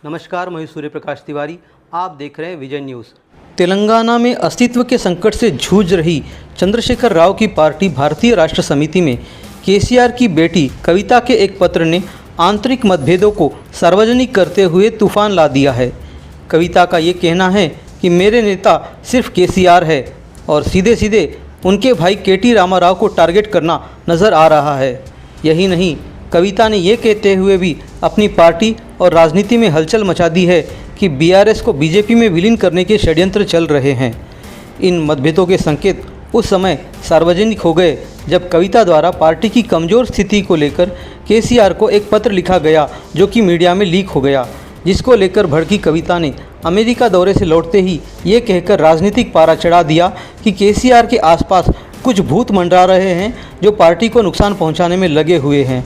नमस्कार, मैं सूर्य प्रकाश तिवारी। आप देख रहे हैं विजय न्यूज़। तेलंगाना में अस्तित्व के संकट से जूझ रही चंद्रशेखर राव की पार्टी भारतीय राष्ट्र समिति में केसीआर की बेटी कविता के एक पत्र ने आंतरिक मतभेदों को सार्वजनिक करते हुए तूफान ला दिया है। कविता का ये कहना है कि मेरे नेता सिर्फ केसीआर है और सीधे सीधे उनके भाई केटी रामाराव को टारगेट करना नज़र आ रहा है। यही नहीं, कविता ने ये कहते हुए भी अपनी पार्टी और राजनीति में हलचल मचा दी है कि बीआरएस को बीजेपी में विलीन करने के षड्यंत्र चल रहे हैं। इन मतभेदों के संकेत उस समय सार्वजनिक हो गए जब कविता द्वारा पार्टी की कमज़ोर स्थिति को लेकर केसीआर को एक पत्र लिखा गया जो कि मीडिया में लीक हो गया, जिसको लेकर भड़की कविता ने अमेरिका दौरे से लौटते ही ये कहकर राजनीतिक पारा चढ़ा दिया कि केसीआर के आसपास कुछ भूत मंडरा रहे हैं जो पार्टी को नुकसान पहुंचाने में लगे हुए हैं।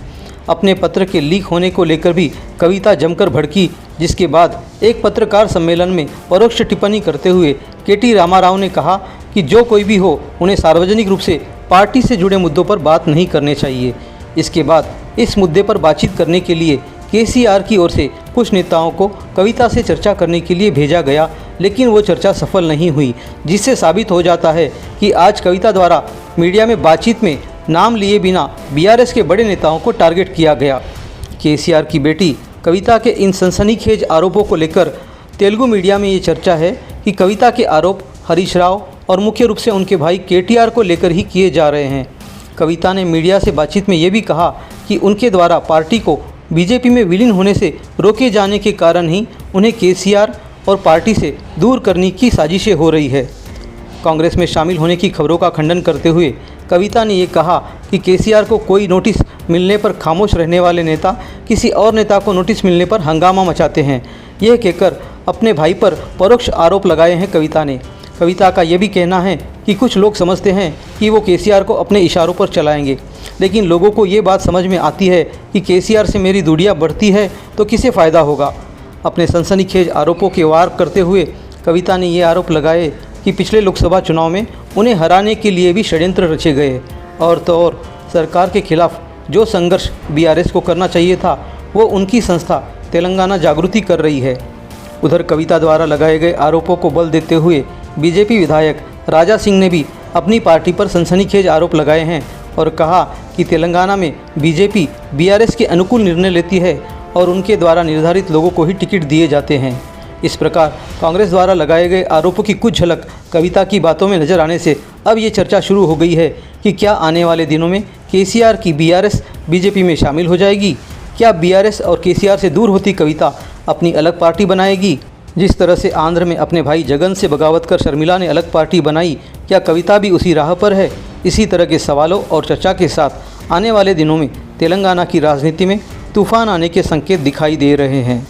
अपने पत्र के लीक होने को लेकर भी कविता जमकर भड़की, जिसके बाद एक पत्रकार सम्मेलन में परोक्ष टिप्पणी करते हुए केटी रामाराव ने कहा कि जो कोई भी हो उन्हें सार्वजनिक रूप से पार्टी से जुड़े मुद्दों पर बात नहीं करने चाहिए। इसके बाद इस मुद्दे पर बातचीत करने के लिए केसीआर की ओर से कुछ नेताओं को कविता से चर्चा करने के लिए भेजा गया, लेकिन वो चर्चा सफल नहीं हुई, जिससे साबित हो जाता है कि आज कविता द्वारा मीडिया में बातचीत में नाम लिए बिना बीआरएस के बड़े नेताओं को टारगेट किया गया। केसीआर की बेटी कविता के इन सनसनीखेज आरोपों को लेकर तेलुगु मीडिया में ये चर्चा है कि कविता के आरोप हरीश राव और मुख्य रूप से उनके भाई केटीआर को लेकर ही किए जा रहे हैं। कविता ने मीडिया से बातचीत में ये भी कहा कि उनके द्वारा पार्टी को बीजेपी में विलीन होने से रोके जाने के कारण ही उन्हें केसीआर और पार्टी से दूर करने की साजिशें हो रही है। कांग्रेस में शामिल होने की खबरों का खंडन करते हुए कविता ने ये कहा कि केसीआर को कोई नोटिस मिलने पर खामोश रहने वाले नेता किसी और नेता को नोटिस मिलने पर हंगामा मचाते हैं। यह कहकर अपने भाई पर परोक्ष आरोप लगाए हैं कविता ने। कविता का यह भी कहना है कि कुछ लोग समझते हैं कि वो केसीआर को अपने इशारों पर चलाएंगे, लेकिन लोगों को ये बात समझ में आती है कि केसीआर से मेरी दूरियां बढ़ती है तो किसे फ़ायदा होगा। अपने सनसनीखेज आरोपों के वार करते हुए कविता ने ये आरोप लगाए कि पिछले लोकसभा चुनाव में उन्हें हराने के लिए भी षड्यंत्र रचे गए और तो और सरकार के खिलाफ जो संघर्ष बीआरएस को करना चाहिए था वो उनकी संस्था तेलंगाना जागृति कर रही है। उधर कविता द्वारा लगाए गए आरोपों को बल देते हुए बीजेपी विधायक राजा सिंह ने भी अपनी पार्टी पर सनसनीखेज आरोप लगाए हैं और कहा कि तेलंगाना में बीजेपी बीआरएस के अनुकूल निर्णय लेती है और उनके द्वारा निर्धारित लोगों को ही टिकट दिए जाते हैं। इस प्रकार कांग्रेस द्वारा लगाए गए आरोपों की कुछ झलक कविता की बातों में नजर आने से अब ये चर्चा शुरू हो गई है कि क्या आने वाले दिनों में केसीआर की बीआरएस बीजेपी में शामिल हो जाएगी। क्या बीआरएस और केसीआर से दूर होती कविता अपनी अलग पार्टी बनाएगी। जिस तरह से आंध्र में अपने भाई जगन से बगावत कर शर्मिला ने अलग पार्टी बनाई, क्या कविता भी उसी राह पर है। इसी तरह के सवालों और चर्चा के साथ आने वाले दिनों में तेलंगाना की राजनीति में तूफान आने के संकेत दिखाई दे रहे हैं।